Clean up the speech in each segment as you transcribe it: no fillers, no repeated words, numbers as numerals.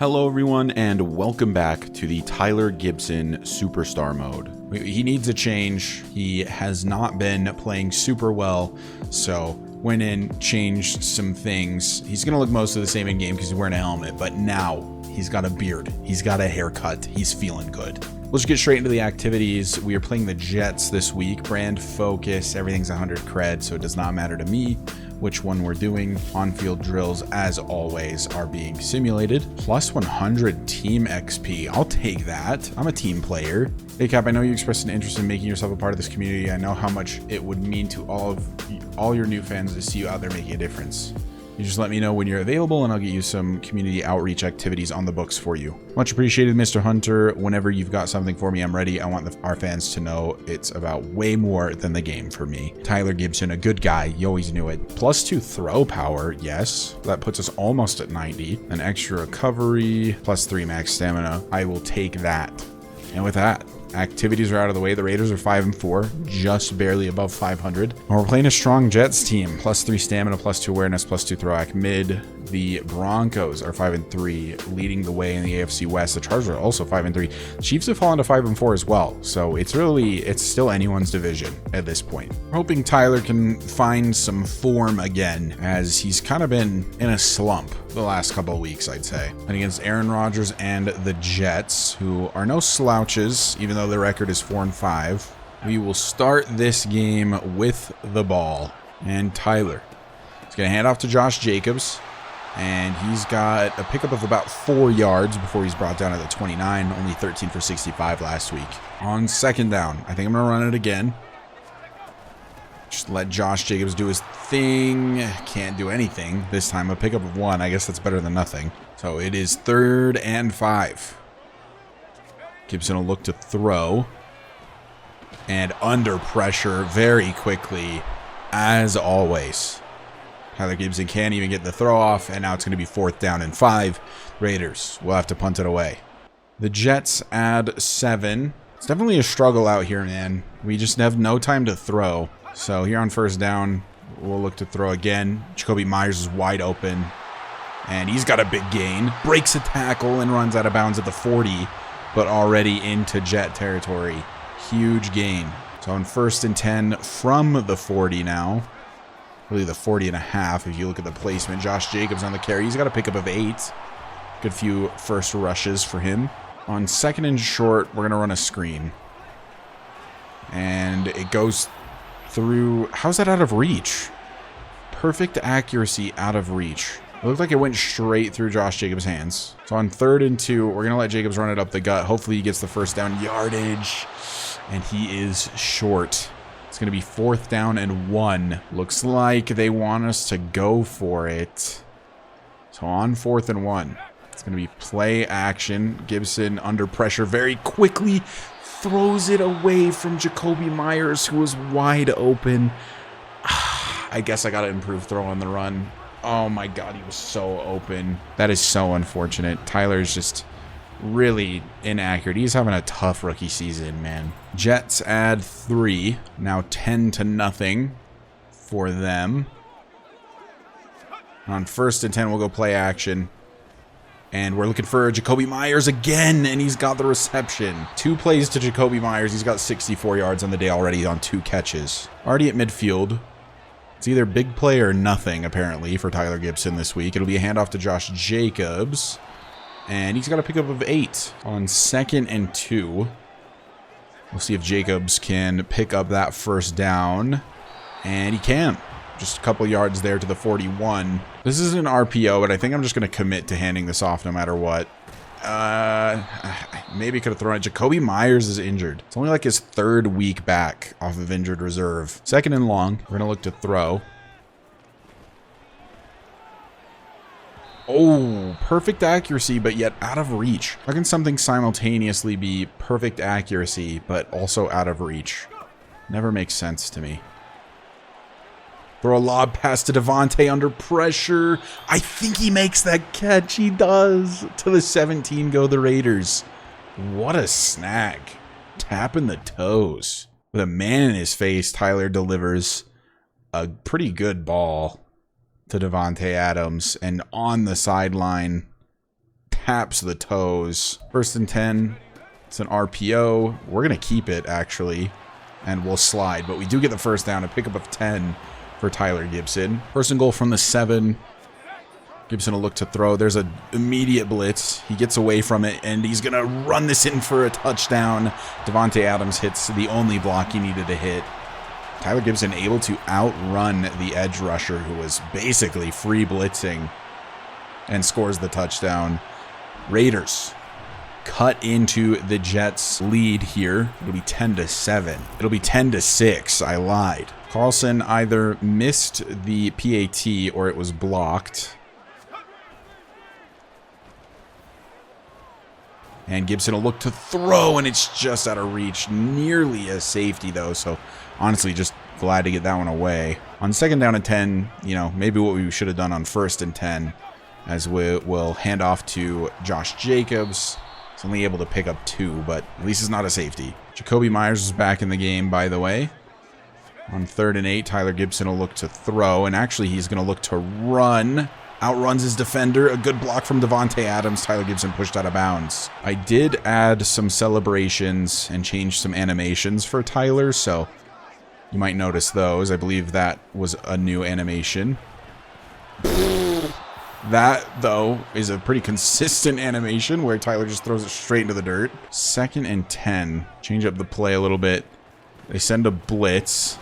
Hello everyone and welcome back to the Tyler Gibson Superstar mode. He needs a change. He has not been playing super well, so went in, changed some things. He's gonna look mostly the same in game because he's wearing a helmet, but now he's got a beard, he's got a haircut, he's feeling good. Let's get straight into the activities. We are playing the Jets this week. Brand focus, everything's 100 cred, so it does not matter to me which one we're doing. On-field drills, as always, are being simulated. Plus 100 team XP. I'll take that. I'm a team player. Hey Cap, I know you expressed an interest in making yourself a part of this community. I know how much it would mean to all your new fans to see you out there making a difference. You just let me know when you're available and I'll get you some community outreach activities on the books for you. Much appreciated, Mr. Hunter. Whenever you've got something for me, I'm ready. I want our fans to know it's about way more than the game for me. Tyler Gibson, a good guy. You always knew it. +2 throw power. Yes. That puts us almost at 90. An extra recovery. +3 max stamina. I will take that. And with that, activities are out of the way. The Raiders are 5-4, just barely above 500. We're playing a strong Jets team. +3 stamina, +2 awareness, +2 throw act mid. The Broncos are 5-3, leading the way in the AFC West. The Chargers are also 5-3. The Chiefs have fallen to 5-4 as well. So it's still anyone's division at this point. We're hoping Tyler can find some form again, as he's kind of been in a slump the last couple of weeks, I'd say. And against Aaron Rodgers and the Jets, who are no slouches, even though the record is 4-5. We will start this game with the ball. And Tyler is going to hand off to Josh Jacobs. And he's got a pickup of about 4 yards before he's brought down at the 29. Only 13 for 65 last week. On second down, I think I'm going to run it again. Just let Josh Jacobs do his thing. Can't do anything this time. A pickup of 1. I guess that's better than nothing. So it is 3rd and 5. Gibson will look to throw. And under pressure very quickly, as always. Tyler Gibson can't even get the throw off, and now it's going to be 4th down and 5. Raiders will have to punt it away. The Jets add 7. It's definitely a struggle out here, man. We just have no time to throw. So here on 1st down, we'll look to throw again. Jacoby Myers is wide open, and he's got a big gain. Breaks a tackle and runs out of bounds at the 40, but already into Jet territory. Huge gain. So on 1st and 10 from the 40 now. Really the 40.5 if you look at the placement. Josh Jacobs on the carry. He's got a pickup of 8. Good few first rushes for him. On 2nd and short, we're going to run a screen. And it goes through. How's that out of reach? Perfect accuracy out of reach. It looked like it went straight through Josh Jacobs' hands. So on 3rd and 2, we're going to let Jacobs run it up the gut. Hopefully he gets the 1st down yardage. And he is short. It's going to be 4th down and 1. Looks like they want us to go for it. So on 4th and 1, it's going to be play action. Gibson under pressure very quickly. Throws it away from Jacoby Myers, who was wide open. I guess I got to improve throw on the run. Oh my God, he was so open. That is so unfortunate. Tyler's just really inaccurate. He's having a tough rookie season, man. Jets add 3. Now 10-0 for them. On 1st and 10, we'll go play action. And we're looking for Jacoby Myers again, and he's got the reception. 2 plays to Jacoby Myers. He's got 64 yards on the day already on 2 catches. Already at midfield. It's either big play or nothing, apparently, for Tyler Gibson this week. It'll be a handoff to Josh Jacobs. And he's got a pickup of 8 on 2nd and 2. We'll see if Jacobs can pick up that 1st down. And he can. Just a couple yards there to the 41. This is an RPO, but I think I'm just going to commit to handing this off no matter what. Maybe could have thrown it. Jacoby Myers is injured. It's only like his 3rd week back off of injured reserve. 2nd and long. We're going to look to throw. Oh, perfect accuracy, but yet out of reach. How can something simultaneously be perfect accuracy, but also out of reach? Never makes sense to me. Throw a lob pass to Devontae under pressure. I think he makes that catch. He does. To the 17 go the Raiders. What a snag. Tapping the toes. With a man in his face, Tyler delivers a pretty good ball to Davante Adams, and on the sideline, taps the toes. 1st and 10. It's an RPO. We're going to keep it, actually, and we'll slide. But we do get the first down, a pickup of 10 for Tyler Gibson. 1st and goal from the 7. Gibson will look to throw. There's an immediate blitz. He gets away from it, and he's going to run this in for a touchdown. Davante Adams hits the only block he needed to hit. Tyler Gibson able to outrun the edge rusher, who was basically free blitzing, and scores the touchdown. Raiders cut into the Jets' lead here. It'll be 10-7. It'll be 10-6. I lied. Carlson either missed the PAT or it was blocked. And Gibson will look to throw, and it's just out of reach. Nearly a safety, though, so honestly, just glad to get that one away. On 2nd down and 10, you know, maybe what we should have done on 1st and 10, as we'll hand off to Josh Jacobs. He's only able to pick up 2, but at least it's not a safety. Jacoby Myers is back in the game, by the way. On 3rd and 8, Tyler Gibson will look to throw, and actually he's going to look to run. Outruns his defender. A good block from Davante Adams. Tyler Gibson pushed out of bounds. I did add some celebrations and change some animations for Tyler, so you might notice those. I believe that was a new animation. That, though, is a pretty consistent animation where Tyler just throws it straight into the dirt. 2nd and 10. Change up the play a little bit. They send a blitz.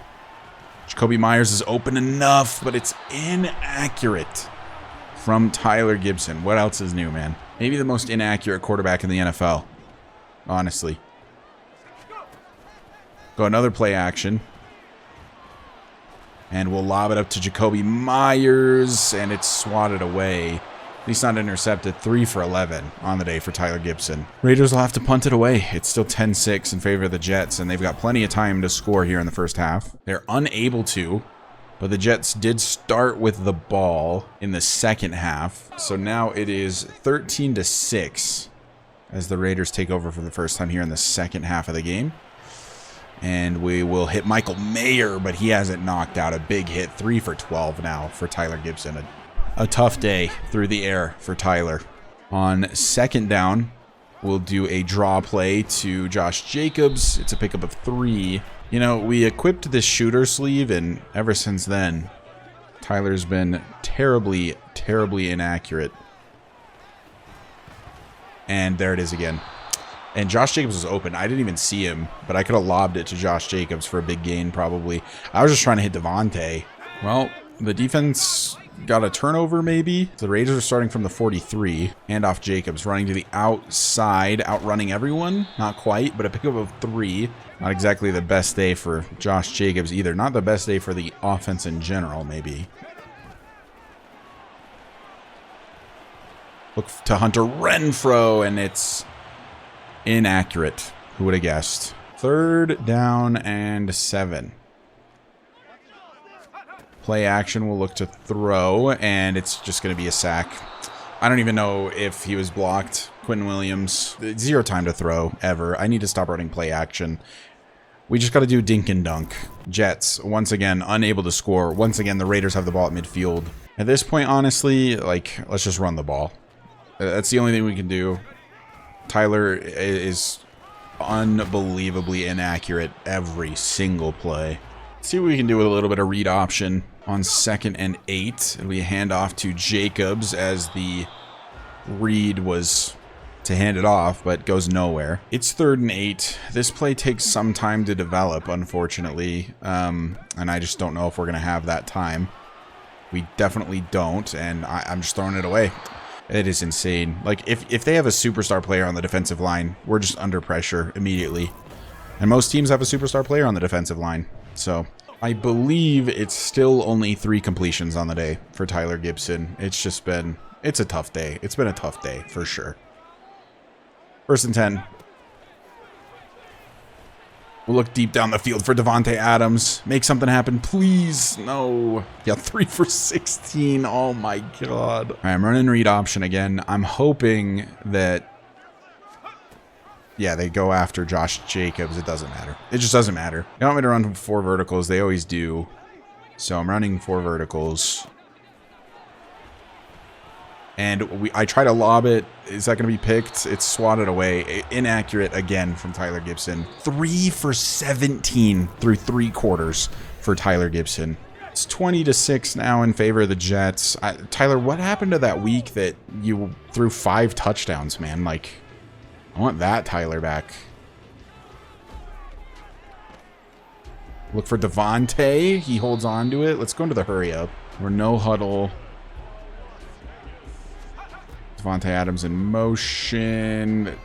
Jacoby Myers is open enough, but it's inaccurate from Tyler Gibson. What else is new, man? Maybe the most inaccurate quarterback in the NFL, honestly. Go another play action. And we'll lob it up to Jacoby Myers, and it's swatted away. At least not intercepted. 3 for 11 on the day for Tyler Gibson. Raiders will have to punt it away. It's still 10-6 in favor of the Jets, and they've got plenty of time to score here in the first half. They're unable to, but the Jets did start with the ball in the second half. So now it is 13-6 as the Raiders take over for the first time here in the second half of the game. And we will hit Michael Mayer, but he hasn't knocked out. A big hit. 3 for 12 now for Tyler Gibson. A tough day through the air for Tyler. On 2nd down, we'll do a draw play to Josh Jacobs. It's a pickup of 3. You know, we equipped this shooter sleeve, and ever since then, Tyler's been terribly, terribly inaccurate. And there it is again. And Josh Jacobs was open. I didn't even see him, but I could have lobbed it to Josh Jacobs for a big gain, probably. I was just trying to hit Davante. Well, the defense got a turnover, maybe. The Raiders are starting from the 43. Handoff Jacobs, running to the outside, outrunning everyone. Not quite, but a pickup of 3. Not exactly the best day for Josh Jacobs either. Not the best day for the offense in general, maybe. Look to Hunter Renfrow, and it's inaccurate. Who would have guessed? 3rd down and 7. Play action will look to throw, and it's just going to be a sack. I don't even know if he was blocked. Quentin Williams, 0 time to throw, ever. I need to stop running play action. We just got to do dink and dunk. Jets, once again, unable to score. Once again, the Raiders have the ball at midfield. At this point, honestly, like, let's just run the ball. That's the only thing we can do. Tyler is unbelievably inaccurate every single play. Let's see what we can do with a little bit of read option. On 2nd and 8, it'll be a handoff to Jacobs as the read was to hand it off, but goes nowhere. It's 3rd and 8. This play takes some time to develop, unfortunately, and I just don't know if we're going to have that time. We definitely don't, and I'm just throwing it away. It is insane. Like, if they have a superstar player on the defensive line, we're just under pressure immediately. And most teams have a superstar player on the defensive line. So, I believe it's still only 3 completions on the day for Tyler Gibson. It's just been, it's a tough day. It's been a tough day, for sure. 1st and 10. We'll look deep down the field for Davante Adams. Make something happen, please. No. Yeah, 3 for 16. Oh, my God. All right, I'm running read option again. I'm hoping that, yeah, they go after Josh Jacobs. It doesn't matter. It just doesn't matter. They want me to run 4 verticals. They always do. So I'm running 4 verticals. And I try to lob it. Is that going to be picked? It's swatted away. Inaccurate again from Tyler Gibson. 3 for 17 through 3 quarters for Tyler Gibson. It's 20-6 now in favor of the Jets. Tyler, what happened to that week that you threw 5 touchdowns, man? Like, I want that Tyler back. Look for Devontae. He holds on to it. Let's go into the hurry up. We're no huddle. Devontae Adams in motion.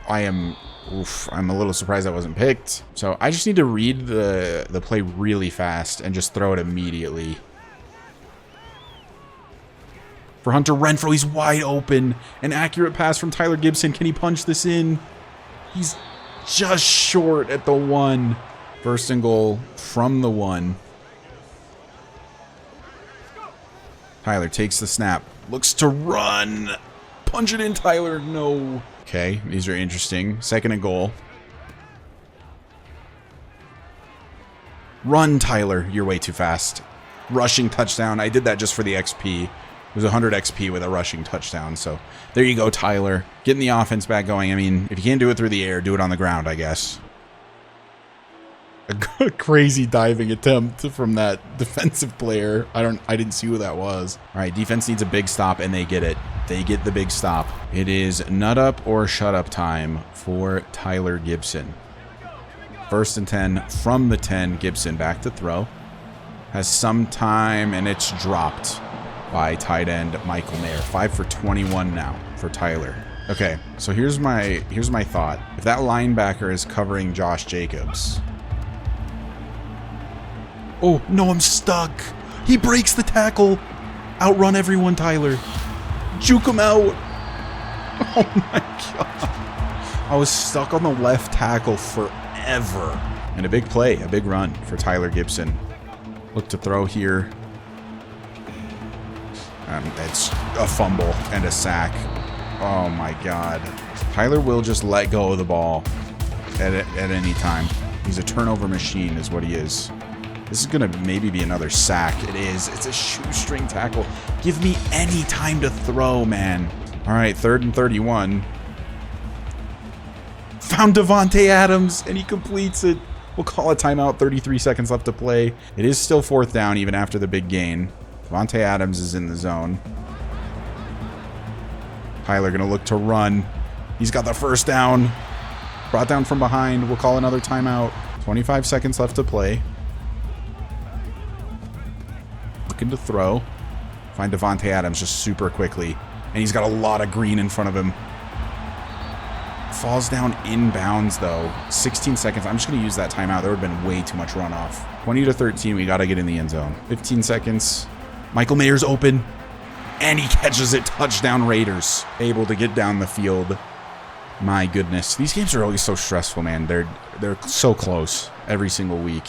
I'm a little surprised that wasn't picked. So I just need to read the play really fast and just throw it immediately. For Hunter Renfrow, he's wide open. An accurate pass from Tyler Gibson. Can he punch this in? He's just short at the 1. First and goal from the 1. Tyler takes the snap. Looks to run. Punch it in, Tyler. No. Okay, these are interesting. Second and goal. Run, Tyler. You're way too fast. Rushing touchdown. I did that just for the XP. It was 100 XP with a rushing touchdown. So there you go, Tyler. Getting the offense back going. I mean, if you can't do it through the air, do it on the ground, I guess. A crazy diving attempt from that defensive player. I didn't see who that was. All right, defense needs a big stop, and they get it. They get the big stop. It is nut up or shut up time for Tyler Gibson. First and 10 from the 10. Gibson back to throw. Has some time, and it's dropped by tight end Michael Mayer. 5 for 21 now for Tyler. Okay, so here's my thought. If that linebacker is covering Josh Jacobs. Oh, no, I'm stuck. He breaks the tackle. Outrun everyone, Tyler. Juke him out. Oh, my God. I was stuck on the left tackle forever. And a big play, a big run for Tyler Gibson. Look to throw here. It's a fumble and a sack. Oh, my God. Tyler will just let go of the ball at any time. He's a turnover machine is what he is. This is going to maybe be another sack. It is. It's a shoestring tackle. Give me any time to throw, man. All right, 3rd and 31. Found Devontae Adams, and he completes it. We'll call a timeout. 33 seconds left to play. It is still 4th down, even after the big gain. Devontae Adams is in the zone. Tyler going to look to run. He's got the first down. Brought down from behind. We'll call another timeout. 25 seconds left to play. Looking to throw. Find Devontae Adams just super quickly. And he's got a lot of green in front of him. Falls down inbounds, though. 16 seconds. I'm just going to use that timeout. There would have been way too much runoff. 20-13. We got to get in the end zone. 15 seconds. Michael Mayer's open. And he catches it. Touchdown Raiders. Able to get down the field. My goodness. These games are always so stressful, man. They're so close every single week.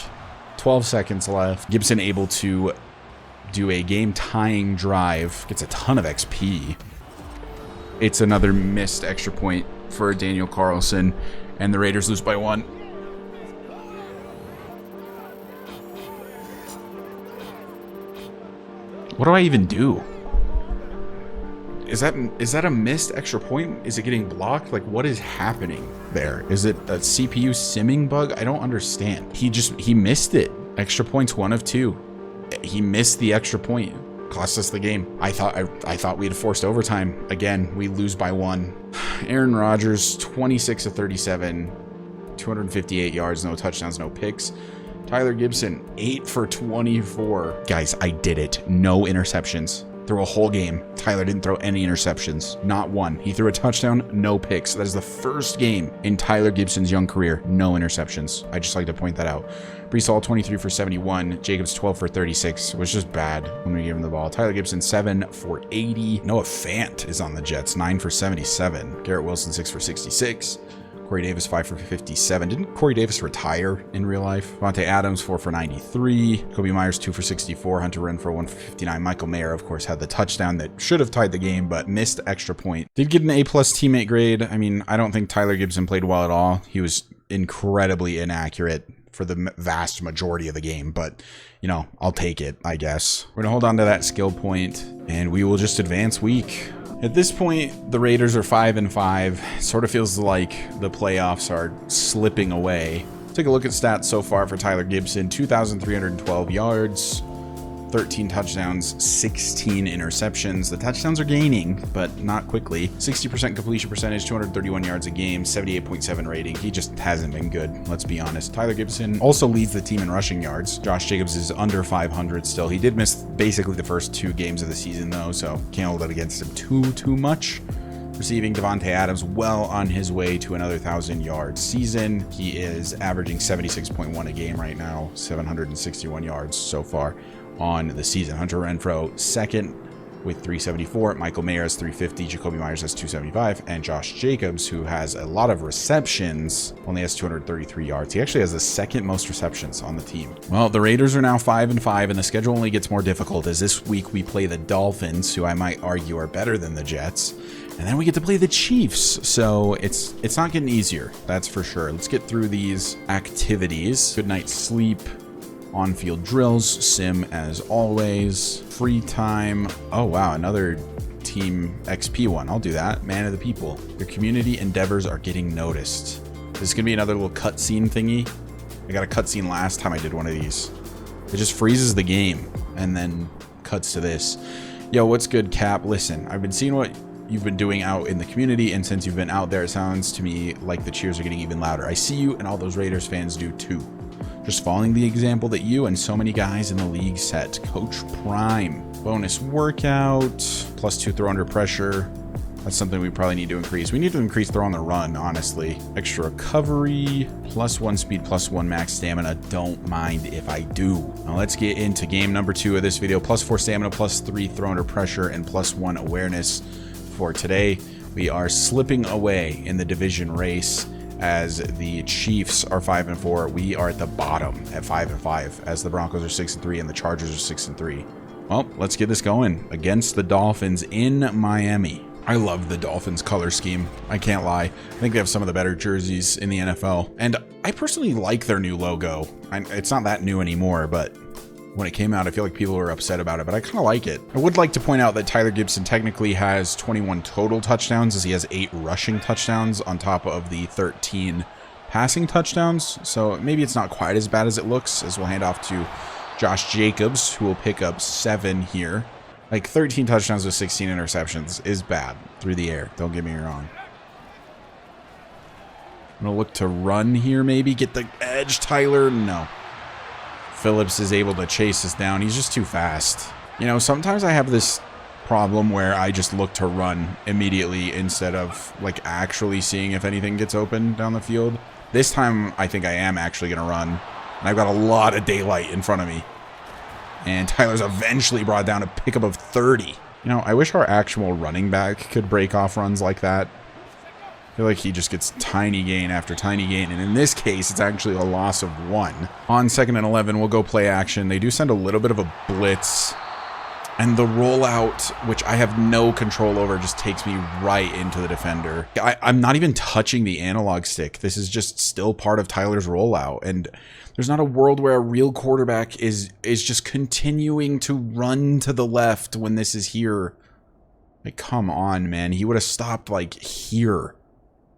12 seconds left. Gibson able to do a game-tying drive. Gets a ton of XP. It's another missed extra point for Daniel Carlson. And the Raiders lose by 1. What do I even do? Is that a missed extra point? Is it getting blocked? Like, what is happening there? Is it a CPU simming bug? I don't understand. He missed it. Extra points, 1 of 2. He missed the extra point. Cost us the game. I thought we'd forced overtime. Again, we lose by 1. Aaron Rodgers, 26 of 37, 258 yards, no touchdowns, no picks. Tyler Gibson, 8 for 24. Guys, I did it. No interceptions. Through a whole game, Tyler didn't throw any interceptions. Not one. He threw a touchdown, no picks. That is the first game in Tyler Gibson's young career. No interceptions. I just like to point that out. Brees Hall, 23 for 71. Jacobs, 12 for 36. Was just bad when we gave him the ball. Tyler Gibson, 7 for 80. Noah Fant is on the Jets, 9 for 77. Garrett Wilson, 6 for 66. Corey Davis, 5 for 57. Didn't Corey Davis retire in real life? Devontae Adams, 4 for 93. Kobe Myers, 2 for 64. Hunter Renfrow, 1 for 59. Michael Mayer, of course, had the touchdown that should have tied the game, but missed extra point. Did get an A-plus teammate grade. I mean, I don't think Tyler Gibson played well at all. He was incredibly inaccurate. for the vast majority of the game, but you know, I'll take it, I guess. We're gonna hold on to that skill point, and we will just advance week. At this point, the Raiders are 5-5. Sort of feels like the playoffs are slipping away. Take a look at stats so far for Tyler Gibson. 2,312 yards, 13 touchdowns, 16 interceptions. The touchdowns are gaining, but not quickly. 60% completion percentage, 231 yards a game, 78.7 rating. He just hasn't been good, let's be honest. Tyler Gibson also leads the team in rushing yards. Josh Jacobs is under 500 still. He did miss basically the first 2 games of the season though, so can't hold it against him too much. Receiving, Devontae Adams well on his way to another 1,000-yard season. He is averaging 76.1 a game right now, 761 yards so far on the season. Hunter Renfrow second with 374. Michael Mayer has 350. Jacoby Myers has 275. And Josh Jacobs, who has a lot of receptions, only has 233 yards. He actually has the second most receptions on the team. Well, the Raiders are now 5-5, and the schedule only gets more difficult as this week we play the Dolphins, who I might argue are better than the Jets. And then we get to play the Chiefs, so it's not getting easier, that's for sure. Let's get through these activities. Good night's sleep, on-field drills, sim as always, free time. Oh wow, another Team XP one. I'll do that. Man of the people. Your community endeavors are getting noticed. This is gonna be another little cutscene thingy. I got a cutscene last time I did one of these. It just freezes the game and then cuts to this. Yo, what's good, Cap? Listen, I've been seeing what you've been doing out in the community, and since you've been out there, it sounds to me like the cheers are getting even louder. I see you, and all those Raiders fans do too. Just following the example that you and so many guys in the league set. Coach Prime. Bonus workout, +2 throw under pressure. That's something we probably need to increase. We need to increase throw on the run, honestly. Extra recovery, +1 speed, +1 max stamina. Don't mind if I do. Now let's get into game number 2 of this video. +4 stamina, +3 throw under pressure, and +1 awareness. For today, we are slipping away in the division race as the Chiefs are 5-4. We are at the bottom at 5-5 as the Broncos are 6-3 and the Chargers are 6-3. Well, let's get this going against the Dolphins in Miami. I love the Dolphins color scheme. I can't lie. I think they have some of the better jerseys in the NFL. And I personally like their new logo. It's not that new anymore, but when it came out, I feel like people were upset about it, but I kind of like it. I would like to point out that Tyler Gibson technically has 21 total touchdowns, as he has 8 rushing touchdowns on top of the 13 passing touchdowns. So maybe it's not quite as bad as it looks, as we'll hand off to Josh Jacobs, who will pick up 7 here. Like 13 touchdowns with 16 interceptions is bad through the air. Don't get me wrong. I'm going to look to run here, maybe get the edge. Tyler, no. Phillips is able to chase us down. He's just too fast. You know, sometimes I have this problem where I just look to run immediately instead of like actually seeing if anything gets open down the field. This time I think I am actually going to run. And I've got a lot of daylight in front of me. And Tyler's eventually brought down a pickup of 30. You know, I wish our actual running back could break off runs like that. I feel like he just gets tiny gain after tiny gain, and in this case, it's actually a loss of 1. On 2nd and 11, we'll go play action. They do send a little bit of a blitz, and the rollout, which I have no control over, just takes me right into the defender. I'm not even touching the analog stick. This is just still part of Tyler's rollout, and there's not a world where a real quarterback is just continuing to run to the left when this is here. Like, come on, man. He would have stopped, like, here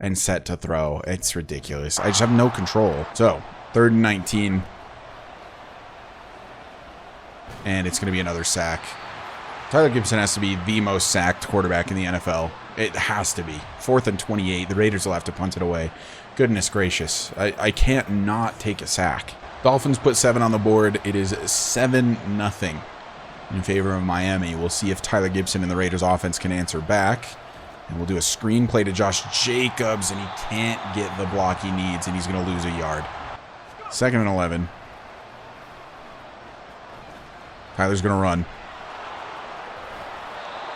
and set to throw. It's ridiculous. I just have no control. So, 3rd and 19. And it's going to be another sack. Tyler Gibson has to be the most sacked quarterback in the NFL. It has to be. 4th and 28. The Raiders will have to punt it away. Goodness gracious. I can't not take a sack. Dolphins put 7 on the board. It is 7-0 in favor of Miami. We'll see if Tyler Gibson and the Raiders offense can answer back. And we'll do a screenplay to Josh Jacobs, and he can't get the block he needs, and he's going to lose a yard. 2nd and 11. Tyler's going to run.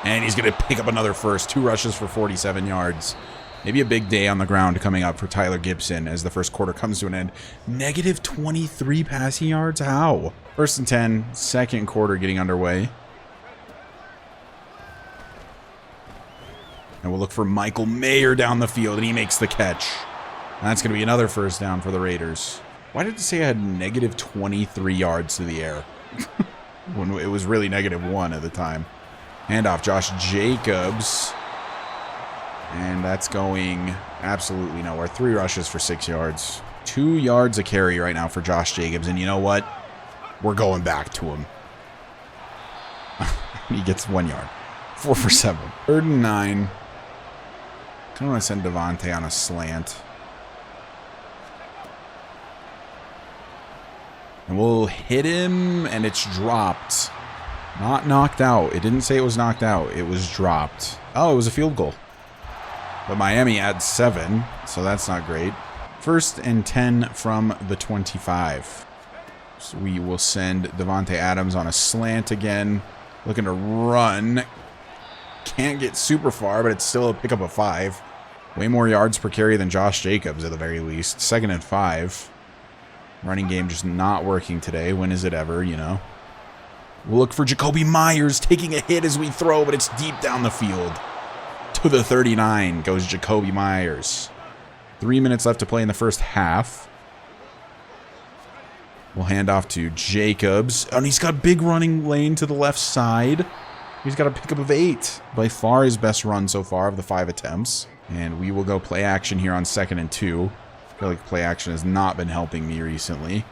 And he's going to pick up another first. 2 rushes for 47 yards. Maybe a big day on the ground coming up for Tyler Gibson as the first quarter comes to an end. Negative 23 passing yards? How? 1st and 10. 2nd quarter getting underway. And we'll look for Michael Mayer down the field, and he makes the catch. And that's going to be another first down for the Raiders. Why did it say I had negative 23 yards to the air? When it was really -1 at the time. Handoff, Josh Jacobs. And that's going absolutely nowhere. 3 rushes for 6 yards. 2 yards a carry right now for Josh Jacobs. And you know what? We're going back to him. He gets 1 yard. 4 for 7. 3rd and 9. Kind of want to send Devontae on a slant. And we'll hit him, and it's dropped. Not knocked out. It didn't say it was knocked out. It was dropped. Oh, it was a field goal. But Miami adds 7, so that's not great. 1st and 10 from the 25. So we will send Devontae Adams on a slant again. Looking to run. Can't get super far, but it's still a pickup of 5. Way more yards per carry than Josh Jacobs at the very least. 2nd and 5. Running game just not working today. When is it ever, you know? We'll look for Jacoby Myers taking a hit as we throw, but it's deep down the field. To the 39 goes Jacoby Myers. 3 minutes left to play in the first half. We'll hand off to Jacobs. Oh, and he's got a big running lane to the left side. He's got a pickup of 8. By far his best run so far of the 5 attempts. And we will go play action here on 2nd and 2. I feel like play action has not been helping me recently.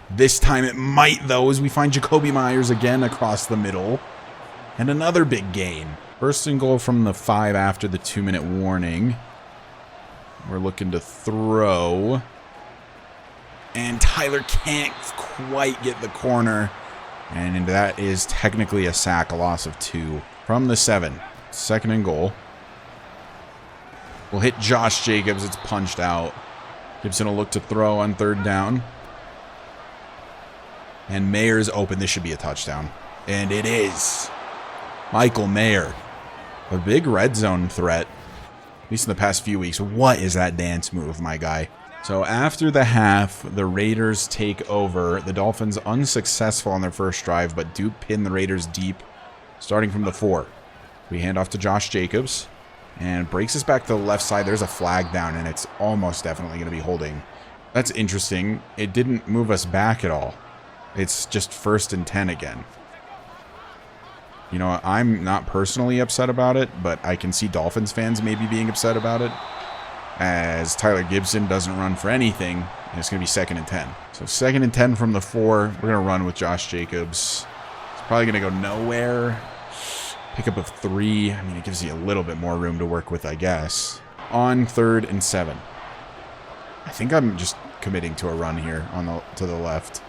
This time it might, though, as we find Jacoby Myers again across the middle. And another big gain. 1st and goal from the 5 after the 2-minute warning. We're looking to throw. And Tyler can't quite get the corner. And that is technically a sack, a loss of 2. From the 7. 2nd and goal. We'll hit Josh Jacobs. It's punched out. Gibson will look to throw on 3rd down. And Mayer's open. This should be a touchdown. And it is. Michael Mayer. A big red zone threat. At least in the past few weeks. What is that dance move, my guy? So after the half, the Raiders take over. The Dolphins unsuccessful on their first drive, but do pin the Raiders deep, starting from the 4. We hand off to Josh Jacobs. And breaks us back to the left side. There's a flag down, and it's almost definitely going to be holding. That's interesting. It didn't move us back at all. It's just 1st and 10 again. You know, I'm not personally upset about it, but I can see Dolphins fans maybe being upset about it. As Tyler Gibson doesn't run for anything, and it's going to be 2nd and 10. So 2nd and 10 from the 4. We're going to run with Josh Jacobs. It's probably going to go nowhere. Pickup of 3. I mean, it gives you a little bit more room to work with, I guess. On 3rd and 7. I think I'm just committing to a run here on to the left.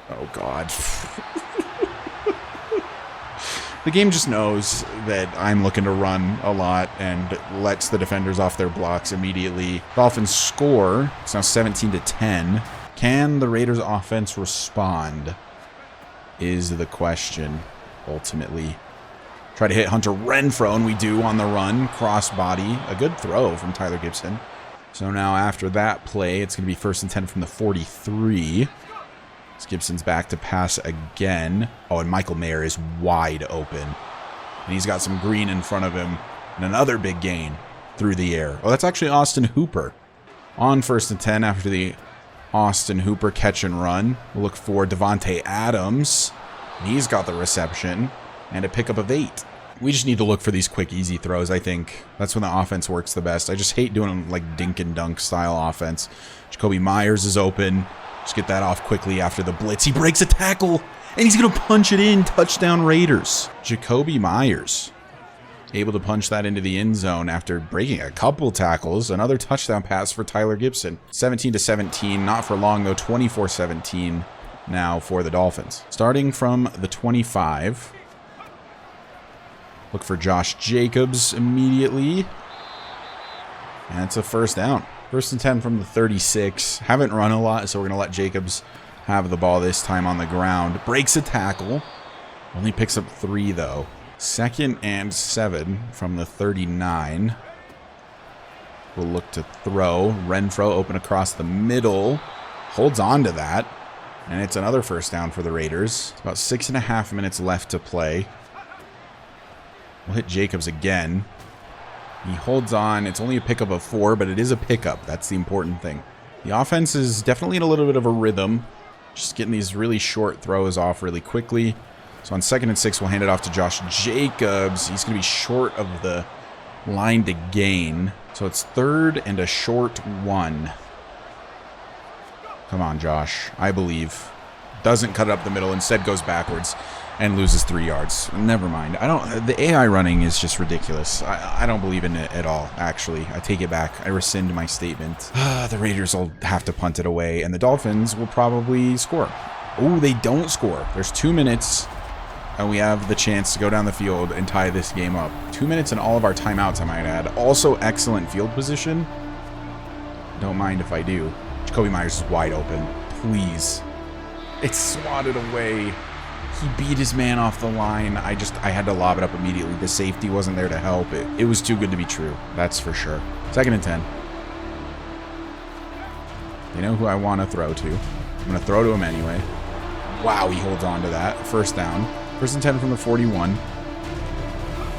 Oh, God. The game just knows that I'm looking to run a lot and lets the defenders off their blocks immediately. Dolphins score. It's now 17-10. Can the Raiders offense respond? Is the question. Ultimately, try to hit Hunter Renfrow, and we do on the run. Crossbody. A good throw from Tyler Gibson. So now after that play, it's going to be 1st and 10 from the 43. Gibson's back to pass again. Oh, and Michael Mayer is wide open. And he's got some green in front of him. And another big gain through the air. Oh, that's actually Austin Hooper. On 1st and 10 after the Austin Hooper catch and run. We'll look for Devontae Adams. He's got the reception and a pickup of 8. We just need to look for these quick, easy throws, I think. That's when the offense works the best. I just hate doing like dink and dunk style offense. Jacoby Myers is open. Just get that off quickly after the blitz. He breaks a tackle, and he's going to punch it in. Touchdown Raiders. Jacoby Myers able to punch that into the end zone after breaking a couple tackles. Another touchdown pass for Tyler Gibson. 17-17. Not for long, though. 24-17. Now for the Dolphins. Starting from the 25. Look for Josh Jacobs immediately. And it's a 1st down. 1st and 10 from the 36. Haven't run a lot, so we're going to let Jacobs have the ball this time on the ground. Breaks a tackle. Only picks up 3, though. 2nd and 7 from the 39. We'll look to throw. Renfrow open across the middle. Holds on to that. And it's another 1st down for the Raiders. It's about 6.5 minutes left to play. We'll hit Jacobs again. He holds on. It's only a pickup of 4, but it is a pickup. That's the important thing. The offense is definitely in a little bit of a rhythm. Just getting these really short throws off really quickly. So on 2nd and 6, we'll hand it off to Josh Jacobs. He's going to be short of the line to gain. So it's 3rd and a short 1. Come on, Josh. I believe. Doesn't cut it up the middle. Instead goes backwards and loses 3 yards. Never mind. The AI running is just ridiculous. I don't believe in it at all, actually. I take it back. I rescind my statement. The Raiders will have to punt it away, and the Dolphins will probably score. Oh, they don't score. There's 2 minutes, and we have the chance to go down the field and tie this game up. 2 minutes and all of our timeouts, I might add. Also, excellent field position. Don't mind if I do. Jacoby Myers is wide open. Please. It's swatted away. He beat his man off the line. I had to lob it up immediately. The safety wasn't there to help. It was too good to be true. That's for sure. 2nd and 10. They know who I want to throw to. I'm going to throw to him anyway. Wow, he holds on to that. 1st down. 1st and 10 from the 41.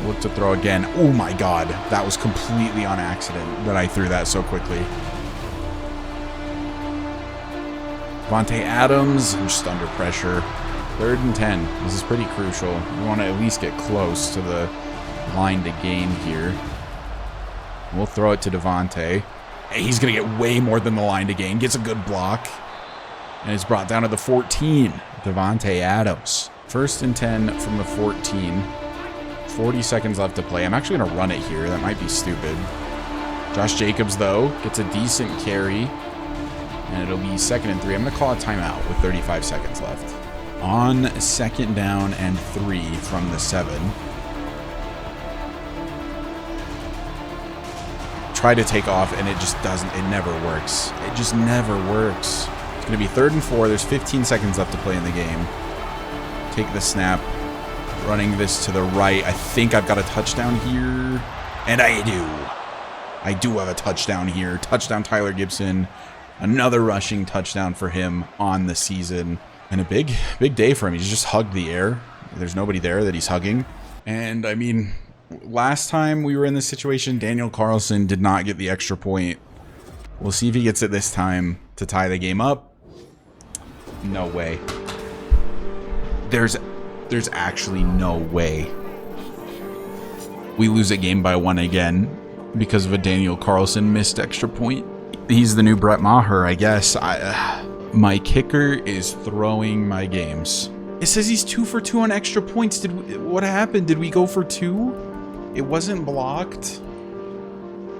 Look to throw again. Oh my God. That was completely on accident that I threw that so quickly. Devontae Adams, I'm just under pressure. 3rd and 10. This is pretty crucial. We want to at least get close to the line to gain here. We'll throw it to Devontae. Hey, he's going to get way more than the line to gain. Gets a good block. And it's brought down to the 14. Devontae Adams. 1st and 10 from the 14. 40 seconds left to play. I'm actually going to run it here. That might be stupid. Josh Jacobs, though, gets a decent carry. And it'll be 2nd and 3. I'm going to call a timeout with 35 seconds left. On 2nd down and 3 from the 7. Try to take off, and it just doesn't. It never works. It just never works. It's going to be 3rd and 4. There's 15 seconds left to play in the game. Take the snap. Running this to the right. I think I've got a touchdown here. And I do. I do have a touchdown here. Touchdown Tyler Gibson. Another rushing touchdown for him on the season. And a big day for him. He's just hugged the air. There's nobody there that he's hugging. And, I mean, last time we were in this situation, Daniel Carlson did not get the extra point. We'll see if he gets it this time to tie the game up. No way. There's actually no way we lose a game by 1 again because of a Daniel Carlson missed extra point. He's the new Brett Maher, I guess. My kicker is throwing my games. It says he's 2 for 2 on extra points. What happened? Did we go for 2? It wasn't blocked.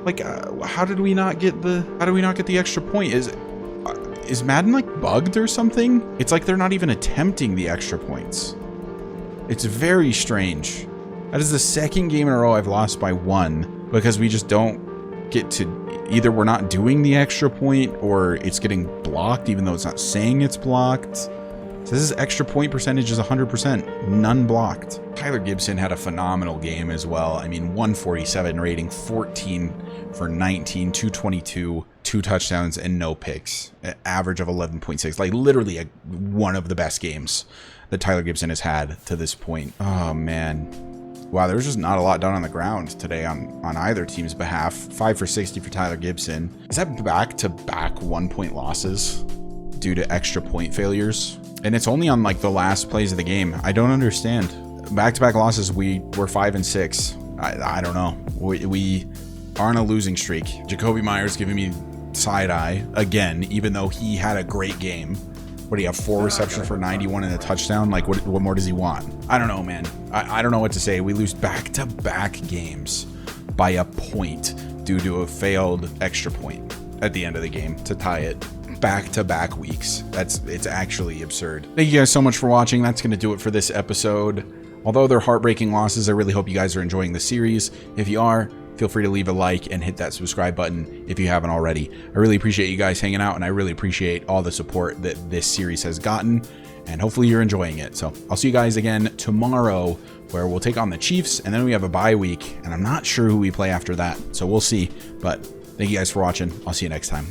Like, how did we not get the extra point? Is Madden like bugged or something? It's like they're not even attempting the extra points. It's very strange. That is the 2nd game in a row I've lost by 1 because we just don't get to. Either we're not doing the extra point or it's getting blocked even though it's not saying it's blocked. So this is extra point percentage is 100%. None blocked. Tyler Gibson had a phenomenal game as well. I mean, 147 rating, 14 for 19, 222, 2 touchdowns, and no picks. An average of 11.6. Like literally one of the best games that Tyler Gibson has had to this point. Oh, man. Wow, there was just not a lot done on the ground today on either team's behalf. 5 for 60 for Tyler Gibson. Is that back-to-back 1-point losses due to extra point failures? And it's only on like the last plays of the game. I don't understand. Back-to-back losses, we were 5 and 6. I don't know. We are on a losing streak. Jacoby Myers giving me side eye again, even though he had a great game. What do you have? 4 receptions for 91 and a touchdown? Like, what more does he want? I don't know, man. I don't know what to say. We lose back-to-back games by a point due to a failed extra point at the end of the game to tie it. Back-to-back weeks. It's actually absurd. Thank you guys so much for watching. That's going to do it for this episode. Although they're heartbreaking losses, I really hope you guys are enjoying the series. If you are, feel free to leave a like and hit that subscribe button if you haven't already. I really appreciate you guys hanging out, and I really appreciate all the support that this series has gotten, and hopefully you're enjoying it. So I'll see you guys again tomorrow, where we'll take on the Chiefs, and then we have a bye week, and I'm not sure who we play after that, so we'll see. But thank you guys for watching. I'll see you next time.